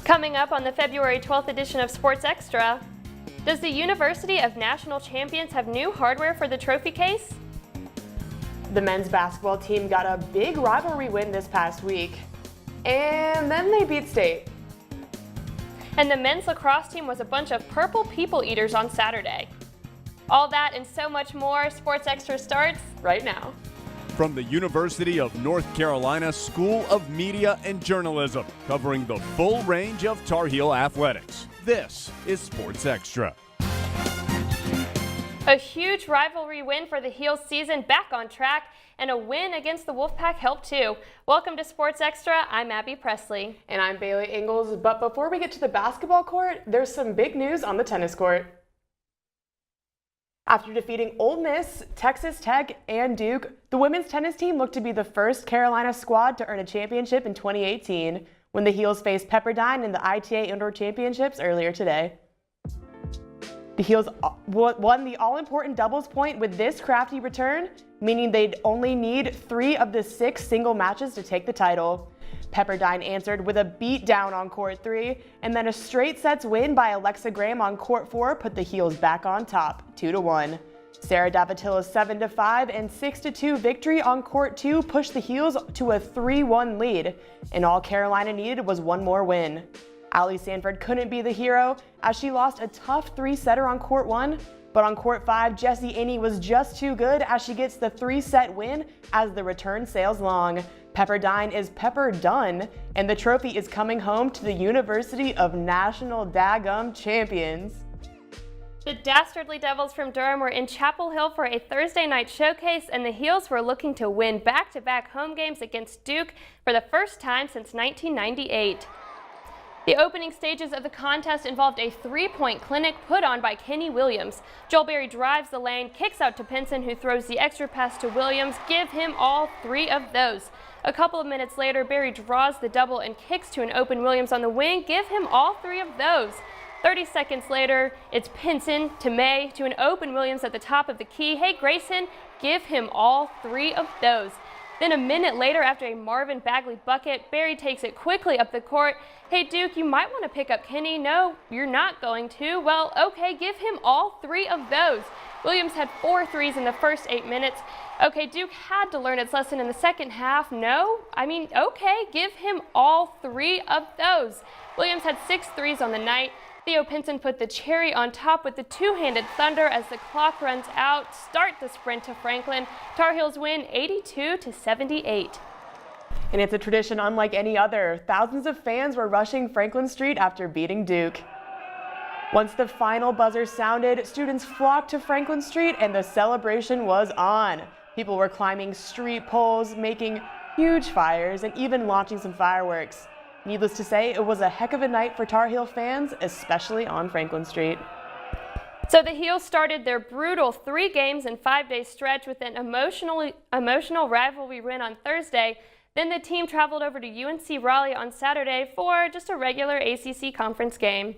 Coming up on the February 12th edition of Sports Extra, does the University of National Champions have new hardware for the trophy case? The men's basketball team got a big rivalry win this past week, and then they beat State. And the men's lacrosse team was a bunch of purple people eaters on Saturday. All that and so much more, Sports Extra starts right now. From the University of North Carolina School of Media and Journalism, covering the full range of Tar Heel athletics. This is Sports Extra. A huge rivalry win for the Heels season, back on track, and a win against the Wolfpack helped too. Welcome to Sports Extra. I'm Abby Presley. And I'm Bailey Ingalls. But before we get to the basketball court, there's some big news on the tennis court. After defeating Ole Miss, Texas Tech, and Duke, the women's tennis team looked to be the first Carolina squad to earn a championship in 2018 when the Heels faced Pepperdine in the ITA Indoor Championships earlier today. The Heels won the all-important doubles point with this crafty return, meaning they'd only need 3 of the 6 single matches to take the title. Pepperdine answered with a beatdown on court 3, and then a straight sets win by Alexa Graham on court 4 put the Heels back on top, 2-1. Sarah Davatilla's 7-5 and 6-2 victory on court 2 pushed the Heels to a 3-1 lead, and all Carolina needed was one more win. Allie Sanford couldn't be the hero as she lost a tough 3-setter on court 1, but on court 5, Jessie Inney was just too good as she gets the 3-set win as the return sails long. Pepperdine is done, and the trophy is coming home to the University of National Daggum Champions. The Dastardly Devils from Durham were in Chapel Hill for a Thursday night showcase, and the Heels were looking to win back-to-back home games against Duke for the first time since 1998. The opening stages of the contest involved a 3-point clinic put on by Kenny Williams. Joel Berry drives the lane, kicks out to Pinson, who throws the extra pass to Williams. Give him all 3 of those. A couple of minutes later, Berry draws the double and kicks to an open Williams on the wing. Give him all 3 of those. 30 seconds later, it's Pinson to May to an open Williams at the top of the key. Hey, Grayson, give him all 3 of those. Then a minute later, after a Marvin Bagley bucket, Berry takes it quickly up the court. Hey, Duke, you might want to pick up Kenny. No, you're not going to. Well, okay, give him all 3 of those. Williams had 4 threes in the first 8 minutes. Okay, Duke had to learn its lesson in the second half. No? Okay, give him all 3 of those. Williams had 6 threes on the night. Theo Pinson put the cherry on top with the two-handed thunder as the clock runs out. Start the sprint to Franklin. Tar Heels win 82-78. And it's a tradition unlike any other. Thousands of fans were rushing Franklin Street after beating Duke. Once the final buzzer sounded, students flocked to Franklin Street and the celebration was on. People were climbing street poles, making huge fires, and even launching some fireworks. Needless to say, it was a heck of a night for Tar Heel fans, especially on Franklin Street. So the Heels started their brutal 3 games and 5-day stretch with an emotional rivalry win on Thursday. Then the team traveled over to UNC Raleigh on Saturday for just a regular ACC conference game.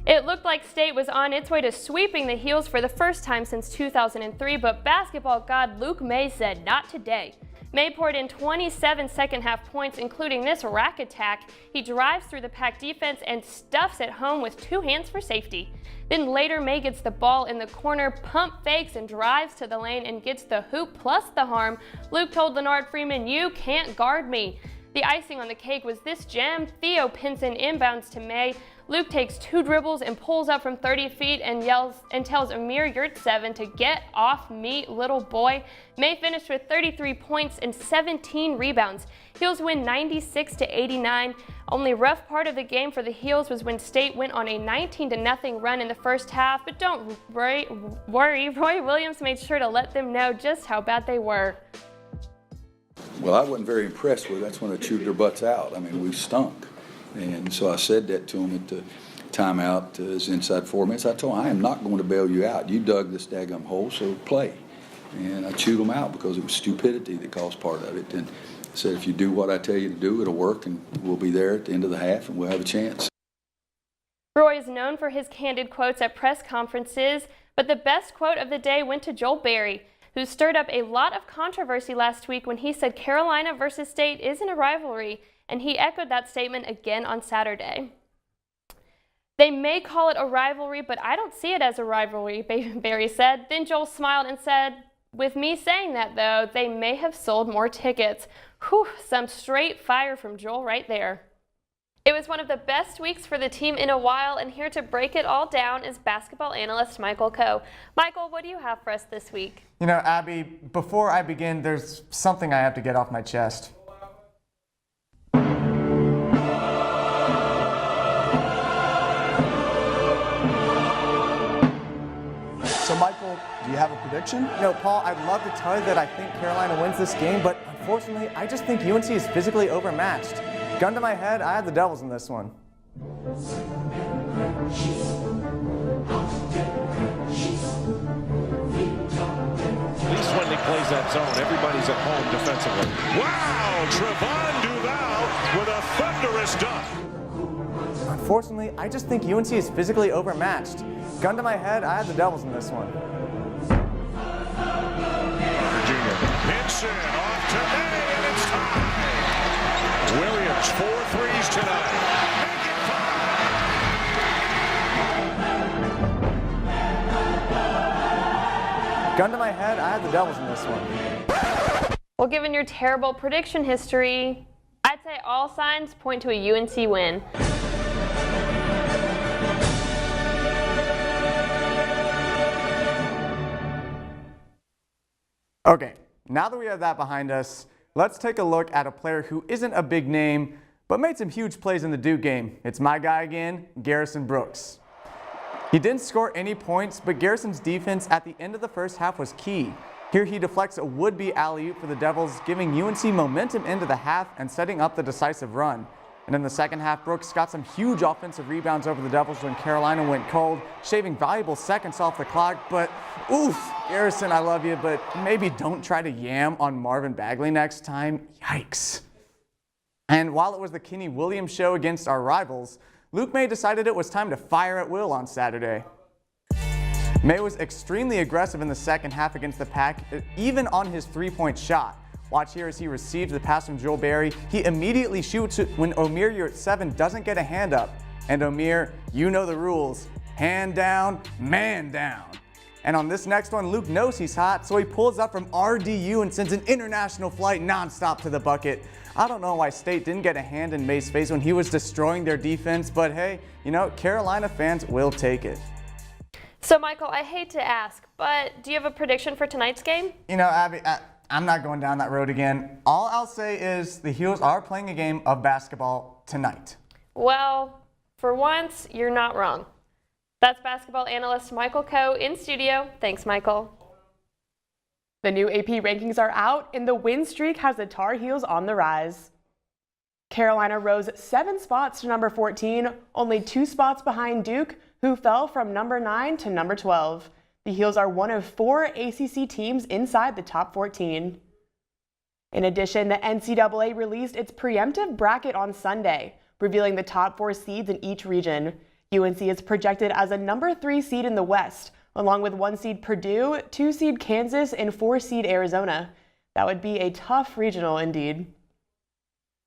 It looked like State was on its way to sweeping the Heels for the first time since 2003, but basketball god Luke May said not today. May poured in 27 second-half points, including this rack attack. He drives through the packed defense and stuffs it home with 2 hands for safety. Then later, May gets the ball in the corner, pump fakes, and drives to the lane and gets the hoop plus the harm. Luke told Leonard Freeman, "You can't guard me." The icing on the cake was this gem. Theo Pinson inbounds to May. Luke takes 2 dribbles and pulls up from 30 feet and yells and tells Amir Yurtseven to get off me, little boy. May finished with 33 points and 17 rebounds. Heels win 96-89. Only rough part of the game for the Heels was when State went on a 19-0 run in the first half, but don't worry, Roy Williams made sure to let them know just how bad they were. Well, I wasn't very impressed with it. That's when they chewed their butts out. We stunk. And so I said that to them at the timeout, inside 4 minutes. I told them, I am not going to bail you out. You dug this daggum hole, so play. And I chewed them out because it was stupidity that caused part of it. And I said, if you do what I tell you to do, it'll work, and we'll be there at the end of the half, and we'll have a chance. Roy is known for his candid quotes at press conferences, but the best quote of the day went to Joel Berry, who stirred up a lot of controversy last week when he said Carolina versus State isn't a rivalry, and he echoed that statement again on Saturday. They may call it a rivalry, but I don't see it as a rivalry, Barry said. Then Joel smiled and said, with me saying that, though, they may have sold more tickets. Whew, some straight fire from Joel right there. It was one of the best weeks for the team in a while, and here to break it all down is basketball analyst Michael Coe. Michael, what do you have for us this week? You know, Abby, before I begin, there's something I have to get off my chest. So, Michael, do you have a prediction? You know, Paul, I'd love to tell you that I think Carolina wins this game, but unfortunately, I just think UNC is physically overmatched. Gun to my head, I have the Devils in this one. At least when he plays that zone, everybody's at home defensively. Wow! Trevon Duval with a thunderous dunk. Unfortunately, I just think UNC is physically overmatched. Gun to my head, I have the Devils in this one. Virginia. Pinson off to May, and it's tied. Williams, 4 threes tonight. Make it 5. Gun to my head, I have the Devils in this one. Well, given your terrible prediction history, I'd say all signs point to a UNC win. Okay, now that we have that behind us, let's take a look at a player who isn't a big name, but made some huge plays in the Duke game. It's my guy again, Garrison Brooks. He didn't score any points, but Garrison's defense at the end of the first half was key. Here he deflects a would-be alley-oop for the Devils, giving UNC momentum into the half and setting up the decisive run. And in the second half, Brooks got some huge offensive rebounds over the Devils when Carolina went cold, shaving valuable seconds off the clock. But, oof, Garrison, I love you, but maybe don't try to yam on Marvin Bagley next time. Yikes. And while it was the Kenny Williams show against our rivals, Luke May decided it was time to fire at will on Saturday. May was extremely aggressive in the second half against the Pack, even on his three-point shot. Watch here as he receives the pass from Joel Berry. He immediately shoots it when Omier Yurtseven doesn't get a hand up. And Omier, you know the rules. Hand down, man down. And on this next one, Luke knows he's hot, so he pulls up from RDU and sends an international flight nonstop to the bucket. I don't know why State didn't get a hand in May's face when he was destroying their defense, but hey, you know, Carolina fans will take it. So, Michael, I hate to ask, but do you have a prediction for tonight's game? You know, Abby, I'm not going down that road again. All I'll say is the Heels are playing a game of basketball tonight. Well, for once, you're not wrong. That's basketball analyst Michael Coe in studio. Thanks, Michael. The new AP rankings are out, and the win streak has the Tar Heels on the rise. Carolina rose 7 spots to number 14, only 2 spots behind Duke, who fell from number 9 to number 12. The Heels are one of 4 ACC teams inside the top 14. In addition, the NCAA released its preemptive bracket on Sunday, revealing the top 4 seeds in each region. UNC is projected as a number 3 seed in the West, along with 1 seed Purdue, 2 seed Kansas, and 4 seed Arizona. That would be a tough regional indeed.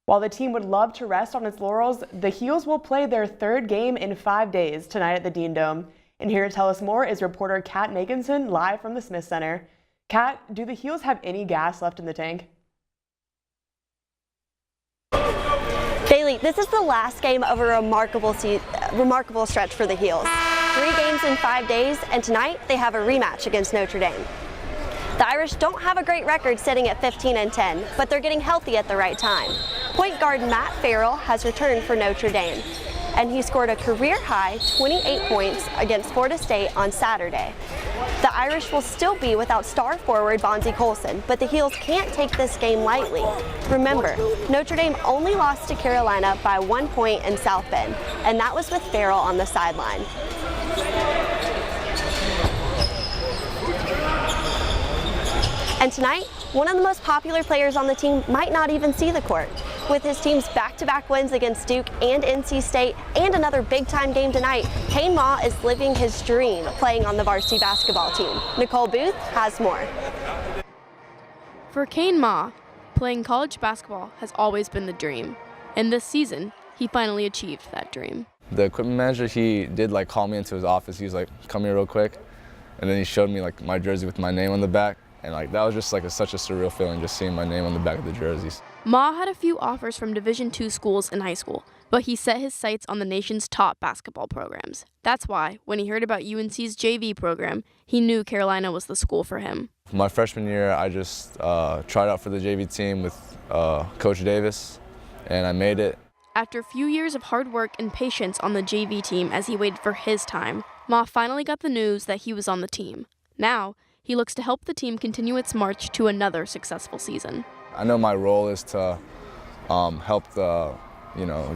While the team would love to rest on its laurels, the Heels will play their 3rd game in 5 days tonight at the Dean Dome. And here to tell us more is reporter Kat Nagenson, live from the Smith Center. Kat, do the Heels have any gas left in the tank? Bailey, this is the last game of a remarkable stretch for the Heels. 3 games in 5 days, and tonight they have a rematch against Notre Dame. The Irish don't have a great record sitting at 15-10, but they're getting healthy at the right time. Point guard Matt Farrell has returned for Notre Dame, and he scored a career-high 28 points against Florida State on Saturday. The Irish will still be without star forward Bonzie Colson, but the Heels can't take this game lightly. Remember, Notre Dame only lost to Carolina by 1 point in South Bend, and that was with Farrell on the sideline. And tonight, one of the most popular players on the team might not even see the court. With his team's back-to-back wins against Duke and NC State and another big-time game tonight, Payne Maw is living his dream playing on the varsity basketball team. Nicole Booth has more. For Kane Ma, playing college basketball has always been the dream. And this season, he finally achieved that dream. The equipment manager, he did like call me into his office. He was like, come here real quick. And then he showed me like my jersey with my name on the back. And like that was just like such a surreal feeling, just seeing my name on the back of the jerseys. Ma had a few offers from Division II schools in high school, but he set his sights on the nation's top basketball programs. That's why, when he heard about UNC's JV program, he knew Carolina was the school for him. My freshman year, I just tried out for the JV team with Coach Davis, and I made it. After a few years of hard work and patience on the JV team as he waited for his time, Ma finally got the news that he was on the team. Now, he looks to help the team continue its march to another successful season. I know my role is to help the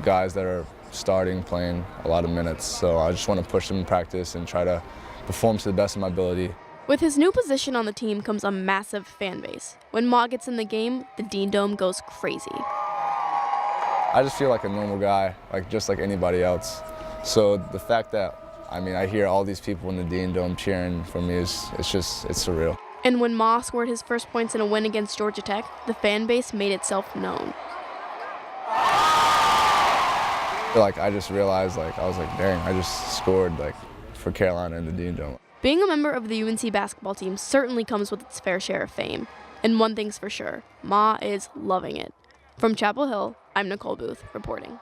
guys that are starting, playing a lot of minutes. So I just want to push them in practice and try to perform to the best of my ability. With his new position on the team comes a massive fan base. When Ma gets in the game, the Dean Dome goes crazy. I just feel like a normal guy, just like anybody else. So the fact that, I hear all these people in the Dean Dome cheering for me it's surreal. And when Ma scored his first points in a win against Georgia Tech, the fan base made itself known. I just realized, I was like, dang, I just scored for Carolina in the Dean Dome. Being a member of the UNC basketball team certainly comes with its fair share of fame. And one thing's for sure, Ma is loving it. From Chapel Hill, I'm Nicole Booth reporting.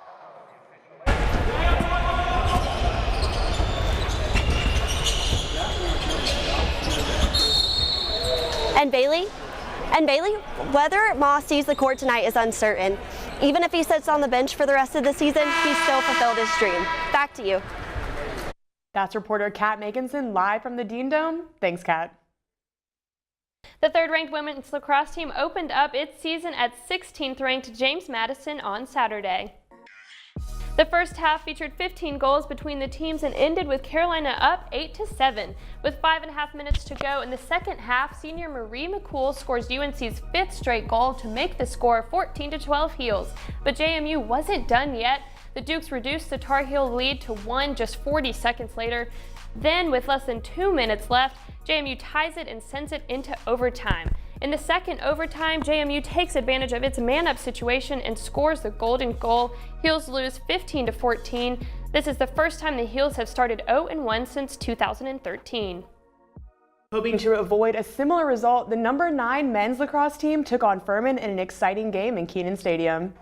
And Bailey, whether Ma sees the court tonight is uncertain. Even if he sits on the bench for the rest of the season, he still fulfilled his dream. Back to you. That's reporter Kat Meganson live from the Dean Dome. Thanks, Kat. The third-ranked women's lacrosse team opened up its season at 16th-ranked James Madison on Saturday. The first half featured 15 goals between the teams and ended with Carolina up 8-7. With 5.5 minutes to go in the second half, senior Marie McCool scores UNC's 5th straight goal to make the score 14-12 Heels. But JMU wasn't done yet. The Dukes reduced the Tar Heel lead to 1 just 40 seconds later. Then, with less than 2 minutes left, JMU ties it and sends it into overtime. In the second overtime, JMU takes advantage of its man-up situation and scores the golden goal. Heels lose 15-14. This is the first time the Heels have started 0-1 since 2013. Hoping to avoid a similar result, the number 9 men's lacrosse team took on Furman in an exciting game in Kenan Stadium.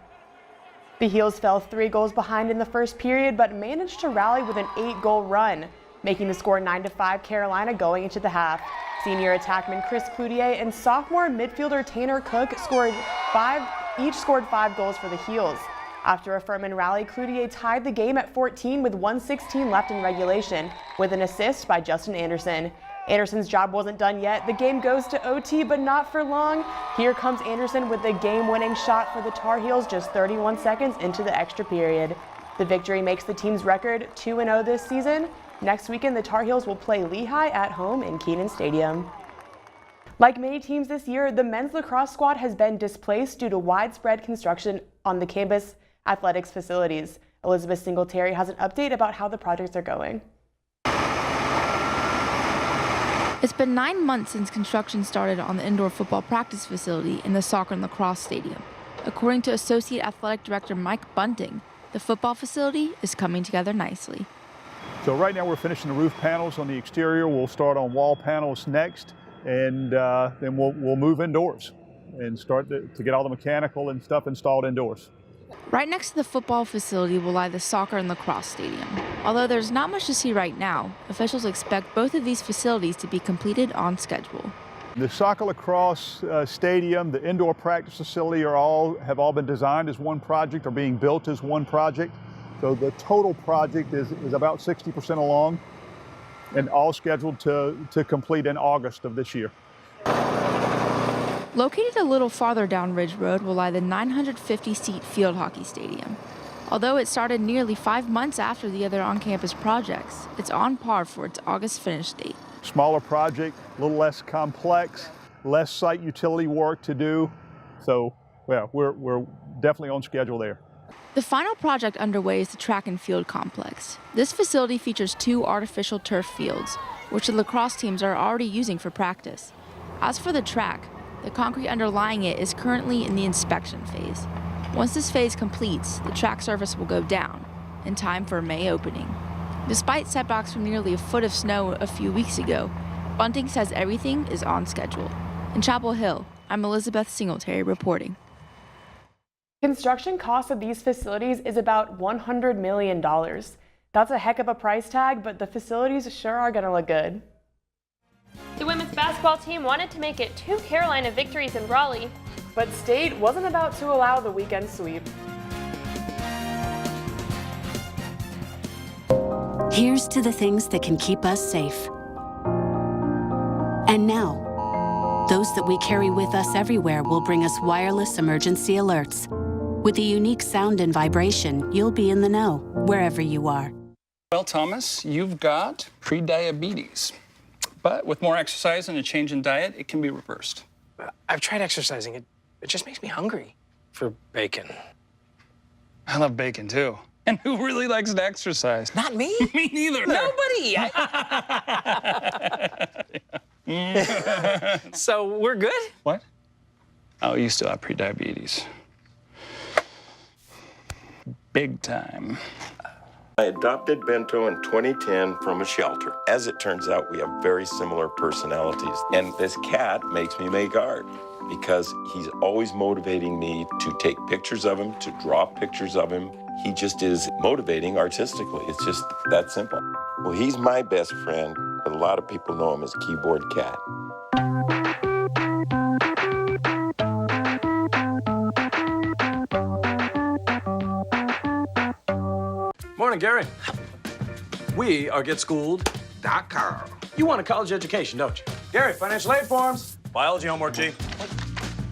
The Heels fell 3 goals behind in the first period, but managed to rally with an 8-goal run, making the score 9-5 Carolina going into the half. Senior attackman Chris Cloutier and sophomore midfielder Tanner Cook each scored 5 goals for the Heels. After a Furman rally, Cloutier tied the game at 14 with 1:16 left in regulation, with an assist by Justin Anderson. Anderson's job wasn't done yet. The game goes to OT, but not for long. Here comes Anderson with the game-winning shot for the Tar Heels just 31 seconds into the extra period. The victory makes the team's record 2-0 this season. Next weekend, the Tar Heels will play Lehigh at home in Kenan Stadium. Like many teams this year, the men's lacrosse squad has been displaced due to widespread construction on the campus athletics facilities. Elizabeth Singletary has an update about how the projects are going. It's been 9 months since construction started on the indoor football practice facility in the soccer and lacrosse stadium. According to Associate Athletic Director Mike Bunting, the football facility is coming together nicely. So right now we're finishing the roof panels on the exterior. We'll start on wall panels next, and then we'll move indoors and start to get all the mechanical and stuff installed indoors. Right next to the football facility will lie the soccer and lacrosse stadium. Although there's not much to see right now, officials expect both of these facilities to be completed on schedule. The soccer lacrosse stadium, the indoor practice facility have all been designed as one project or being built as one project. So the total project is about 60% along and all scheduled to complete in August of this year. Located a little farther down Ridge Road will lie the 950-seat field hockey stadium. Although it started nearly 5 months after the other on-campus projects, it's on par for its August finish date. Smaller project, a little less complex, less site utility work to do. So, yeah, we're definitely on schedule there. The final project underway is the track and field complex. This facility features 2 artificial turf fields, which the lacrosse teams are already using for practice. As for the track, The concrete underlying it is currently in the inspection phase. Once this phase completes, the track surface will go down, in time for a May opening. Despite setbacks from nearly a foot of snow a few weeks ago, Bunting says everything is on schedule. In Chapel Hill, I'm Elizabeth Singletary reporting. Construction costs of these facilities is about $100 million. That's a heck of a price tag, but the facilities sure are going to look good. The women's basketball team wanted to make it 2 Carolina victories in Raleigh, but State wasn't about to allow the weekend sweep. Here's to the things that can keep us safe. And now, those that we carry with us everywhere will bring us wireless emergency alerts. With the unique sound and vibration, you'll be in the know, wherever you are. Well, Thomas, you've got prediabetes. But with more exercise and a change in diet, it can be reversed. I've tried exercising. It just makes me hungry for bacon. I love bacon, too. And who really likes to exercise? Not me. Me neither. Nobody. So we're good? What? Oh, you still have prediabetes. Big time. I adopted Bento in 2010 from a shelter. As it turns out, we have very similar personalities. And this cat makes me make art because he's always motivating me to take pictures of him, to draw pictures of him. He just is motivating artistically. It's just that simple. Well, he's my best friend, but a lot of people know him as Keyboard Cat. Morning, Gary. We are GetSchooled.com. You want a college education, don't you? Gary, financial aid forms. Biology homework, G. What?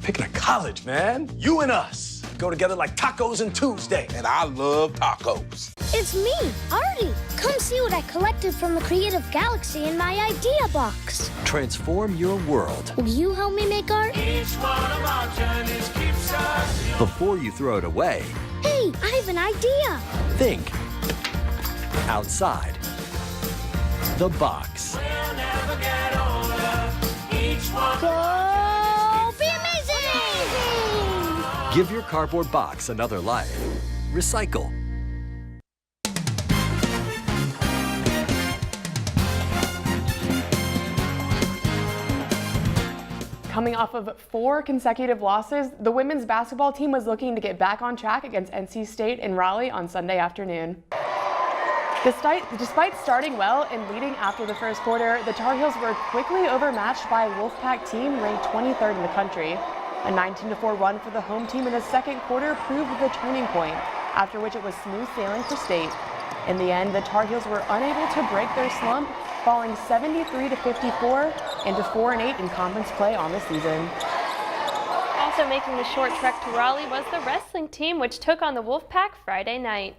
Picking a college, man. You and us go together like tacos and Tuesday. And I love tacos. It's me, Artie. Come see what I collected from the Creative Galaxy in my idea box. Transform your world. Will you help me make art? Each one of our journeys keeps us. Before you throw it away, Hey, I have an idea. think outside the box. We'll never get older. Each one Go be amazing! Give your cardboard box another life. Recycle. Coming off of 4 consecutive losses, the women's basketball team was looking to get back on track against NC State in Raleigh on Sunday afternoon. Despite starting well and leading after the first quarter, the Tar Heels were quickly overmatched by a Wolfpack team ranked 23rd in the country. A 19-4 run for the home team in the second quarter proved the turning point, after which it was smooth sailing for State. In the end, the Tar Heels were unable to break their slump, falling 73-54 and to 4-8 in conference play on the season. Also making the short trek to Raleigh was the wrestling team, which took on the Wolfpack Friday night.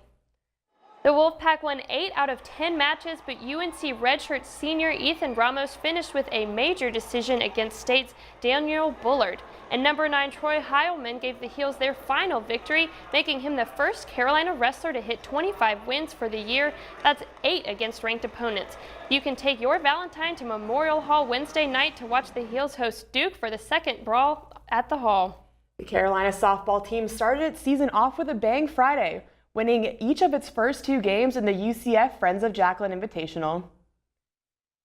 The Wolfpack won 8 out of 10 matches, but UNC redshirt senior Ethan Ramos finished with a major decision against State's Daniel Bullard. And number 9 Troy Heilman gave the Heels their final victory, making him the first Carolina wrestler to hit 25 wins for the year. That's 8 against ranked opponents. You can take your Valentine to Memorial Hall Wednesday night to watch the Heels host Duke for the second brawl at the Hall. The Carolina softball team started its season off with a bang Friday, winning each of its first 2 games in the UCF Friends of Jacqueline Invitational.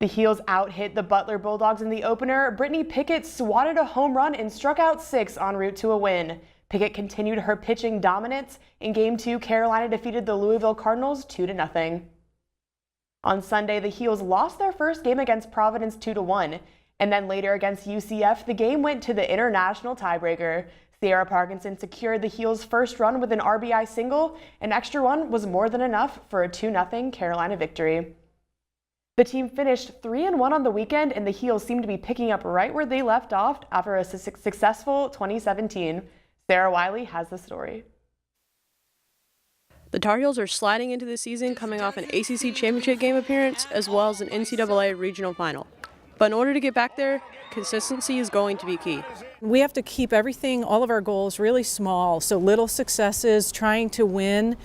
The Heels out-hit the Butler Bulldogs in the opener. Brittany Pickett swatted a home run and struck out 6 en route to a win. Pickett continued her pitching dominance. In Game 2, Carolina defeated the Louisville Cardinals 2-0. On Sunday, the Heels lost their first game against Providence 2-1, and then later against UCF, the game went to the international tiebreaker. Sierra Parkinson secured the Heels' first run with an RBI single. An extra one was more than enough for a 2-0 Carolina victory. The team finished 3-1 on the weekend, and the Heels seem to be picking up right where they left off after a successful 2017. Sarah Wiley has the story. The Tar Heels are sliding into the season coming off an ACC championship game appearance as well as an NCAA regional final. But in order to get back there, consistency is going to be key. We have to keep everything, all of our goals, really small. So little successes, trying to win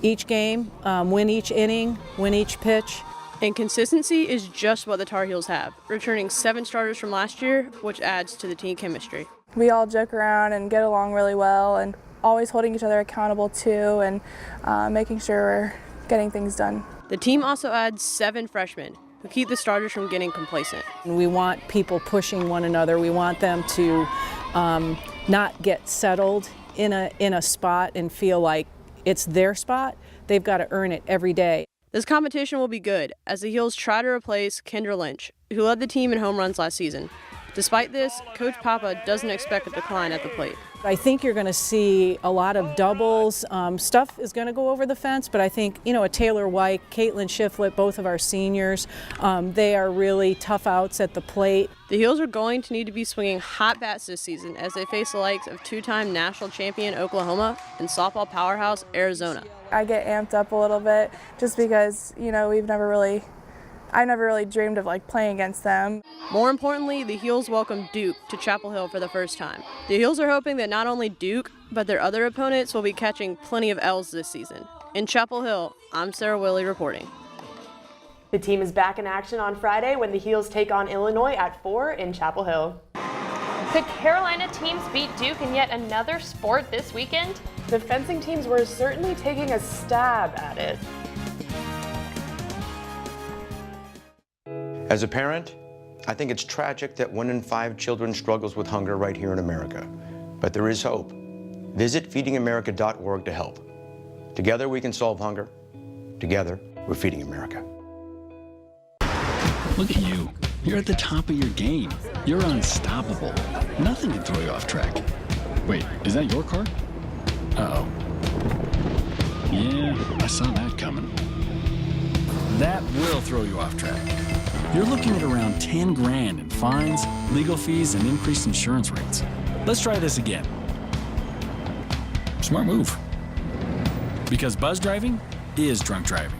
each game, win each inning, win each pitch. And consistency is just what the Tar Heels have, returning 7 starters from last year, which adds to the team chemistry. We all joke around and get along really well, and always holding each other accountable too, and making sure we're getting things done. The team also adds 7 freshmen who keep the starters from getting complacent. We want people pushing one another. We want them to not get settled in a spot and feel like it's their spot. They've got to earn it every day. This competition will be good as the Heels try to replace Kendra Lynch, who led the team in home runs last season. Despite this, Coach Papa doesn't expect a decline at the plate. I think you're going to see a lot of doubles. Stuff is going to go over the fence, but I think, a Taylor White, Caitlin Shiflett, both of our seniors, they are really tough outs at the plate. The Heels are going to need to be swinging hot bats this season as they face the likes of 2-time national champion Oklahoma and softball powerhouse Arizona. I get amped up a little bit just because, I never really dreamed of playing against them. More importantly, the Heels welcome Duke to Chapel Hill for the first time. The Heels are hoping that not only Duke, but their other opponents will be catching plenty of L's this season. In Chapel Hill, I'm Sarah Willey reporting. The team is back in action on Friday when the Heels take on Illinois at 4 in Chapel Hill. Could Carolina teams beat Duke in yet another sport this weekend? The fencing teams were certainly taking a stab at it. As a parent, I think it's tragic that 1 in 5 children struggles with hunger right here in America. But there is hope. Visit feedingamerica.org to help. Together we can solve hunger. Together, we're Feeding America. Look at you. You're at the top of your game. You're unstoppable. Nothing can throw you off track. Wait, is that your car? Uh-oh. Yeah, I saw that coming. That will throw you off track. You're looking at around 10 grand in fines, legal fees, and increased insurance rates. Let's try this again. Smart move. Because buzz driving is drunk driving.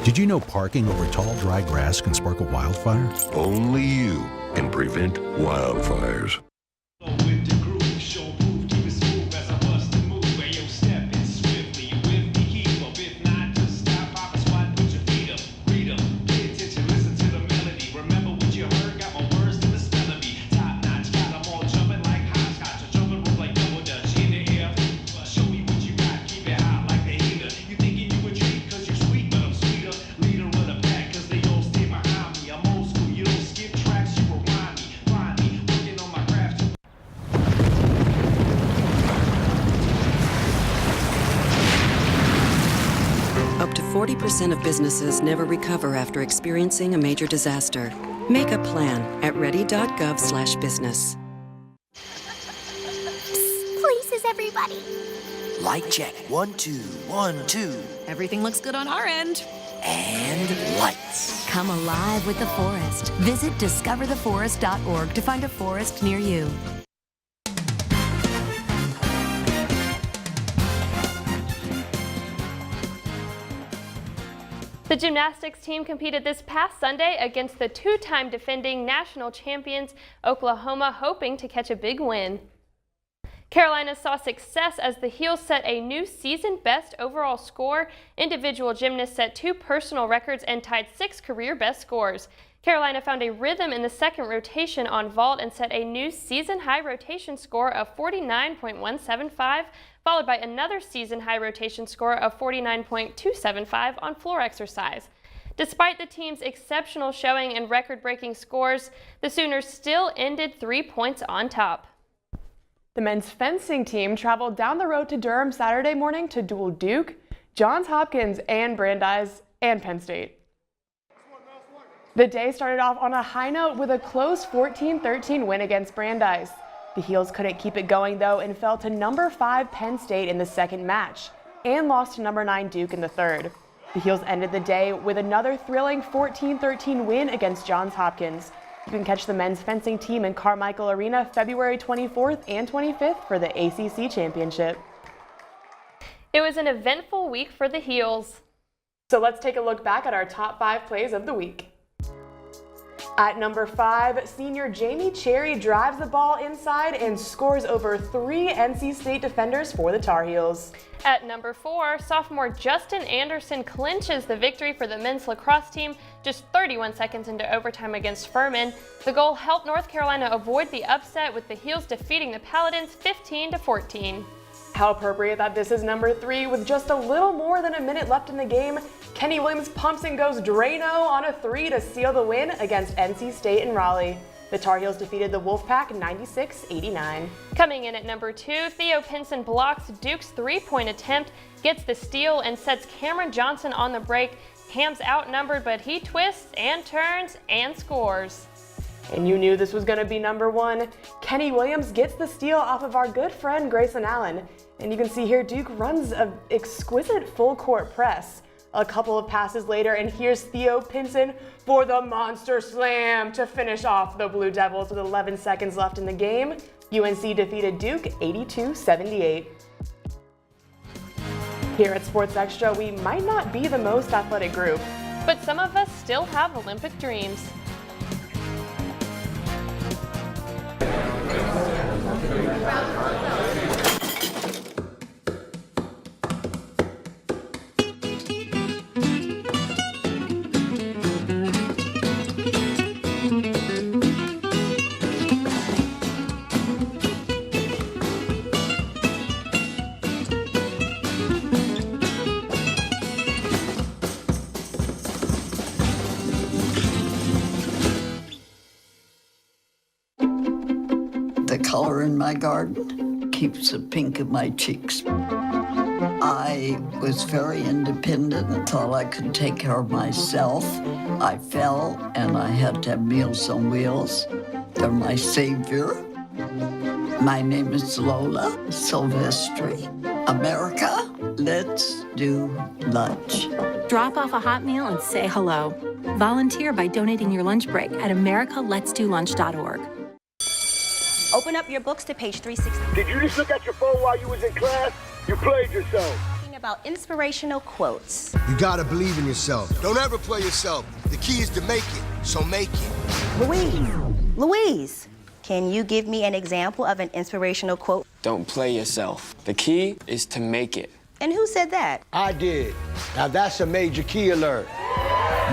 Did you know parking over tall, dry grass can spark a wildfire? Only you can prevent wildfires. Up to 40% of businesses never recover after experiencing a major disaster. Make a plan at ready.gov/business. Please, is everybody? Light check. 1, 2, 1, 2. Everything looks good on our end. And lights. Come alive with the forest. Visit discovertheforest.org to find a forest near you. The gymnastics team competed this past Sunday against the 2-time defending national champions, Oklahoma, hoping to catch a big win. Carolina saw success as the Heels set a new season best overall score. Individual gymnasts set 2 personal records and tied 6 career best scores. Carolina found a rhythm in the second rotation on vault and set a new season high rotation score of 49.175, followed by another season high rotation score of 49.275 on floor exercise. Despite the team's exceptional showing and record-breaking scores, the Sooners still ended 3 points on top. The men's fencing team traveled down the road to Durham Saturday morning to duel Duke, Johns Hopkins, and Brandeis, and Penn State. The day started off on a high note with a close 14-13 win against Brandeis. The Heels couldn't keep it going though and fell to number 5 Penn State in the second match and lost to number 9 Duke in the third. The Heels ended the day with another thrilling 14-13 win against Johns Hopkins. You can catch the men's fencing team in Carmichael Arena February 24th and 25th for the ACC Championship. It was an eventful week for the Heels. So let's take a look back at our top 5 plays of the week. At number 5, senior Jamie Cherry drives the ball inside and scores over 3 NC State defenders for the Tar Heels. At number 4, sophomore Justin Anderson clinches the victory for the men's lacrosse team just 31 seconds into overtime against Furman. The goal helped North Carolina avoid the upset, with the Heels defeating the Paladins 15-14. How appropriate that this is number 3 with just a little more than a minute left in the game. Kenny Williams pumps and goes Drano on a 3 to seal the win against NC State in Raleigh. The Tar Heels defeated the Wolfpack 96-89. Coming in at number 2, Theo Pinson blocks Duke's three-point attempt, gets the steal, and sets Cameron Johnson on the break. Cam's outnumbered, but he twists and turns and scores. And you knew this was going to be number 1. Kenny Williams gets the steal off of our good friend Grayson Allen. And you can see here Duke runs an exquisite full-court press. A couple of passes later, and here's Theo Pinson for the monster slam to finish off the Blue Devils with 11 seconds left in the game. UNC defeated Duke 82-78. Here at Sports Extra, we might not be the most athletic group, but some of us still have Olympic dreams. The color in my garden keeps the pink in my cheeks. I was very independent and thought I could take care of myself. I fell and I had to have Meals on Wheels. They're my savior. My name is Lola Silvestri. America, let's do lunch. Drop off a hot meal and say hello. Volunteer by donating your lunch break at americaletsdolunch.org. Open up your books to page 360. Did you just look at your phone while you was in class? You played yourself. Talking about inspirational quotes. You gotta believe in yourself. Don't ever play yourself. The key is to make it, so make it. Louise, can you give me an example of an inspirational quote? Don't play yourself. The key is to make it. And who said that? I did. Now that's a major key alert.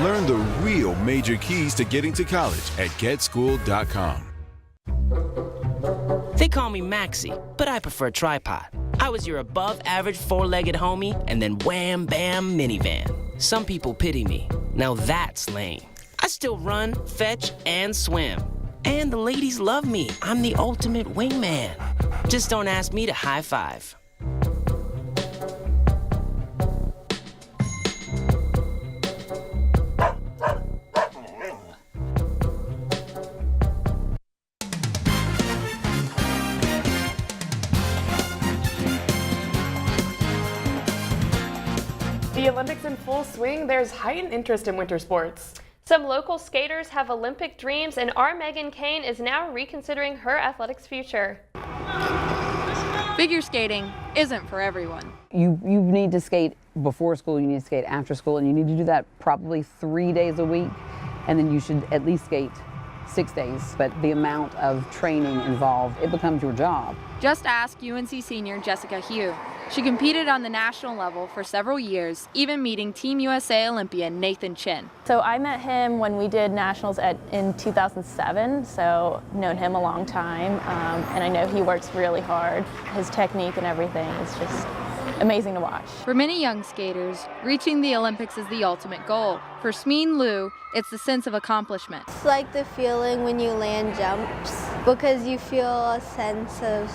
Learn the real major keys to getting to college at getschool.com. They call me Maxie, but I prefer tripod. I was your above-average four-legged homie, and then wham, bam, minivan. Some people pity me. Now that's lame. I still run, fetch, and swim. And the ladies love me. I'm the ultimate wingman. Just don't ask me to high five. The Olympics in full swing, there's heightened interest in winter sports. Some local skaters have Olympic dreams, and our Megan Kane is now reconsidering her athletics future. Figure skating isn't for everyone. You need to skate before school, you need to skate after school, and you need to do that probably 3 days a week, and then you should at least skate 6 days. But the amount of training involved, it becomes your job. Just ask UNC senior Jessica Hugh. She competed on the national level for several years, even meeting Team USA Olympian Nathan Chin. So I met him when we did nationals in 2007, so known him a long time, and I know he works really hard. His technique and everything is just amazing to watch. For many young skaters, reaching the Olympics is the ultimate goal. For Smeen Liu, it's the sense of accomplishment. It's like the feeling when you land jumps, because you feel a sense of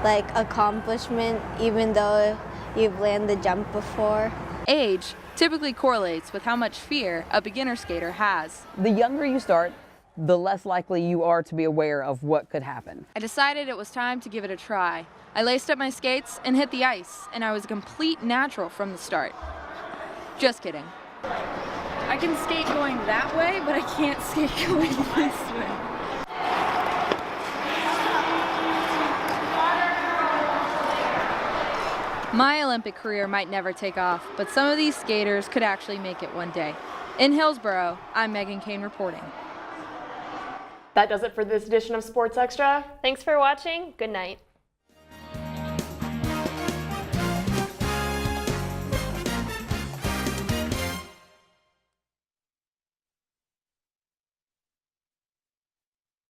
like accomplishment even though you've landed the jump before. Age typically correlates with how much fear a beginner skater has. The younger you start, the less likely you are to be aware of what could happen. I decided it was time to give it a try. I laced up my skates and hit the ice, and I was a complete natural from the start. Just kidding. I can skate going that way, but I can't skate going this way. My Olympic career might never take off, but some of these skaters could actually make it one day. In Hillsboro, I'm Megan Kane reporting. That does it for this edition of Sports Extra. Thanks for watching. Good night.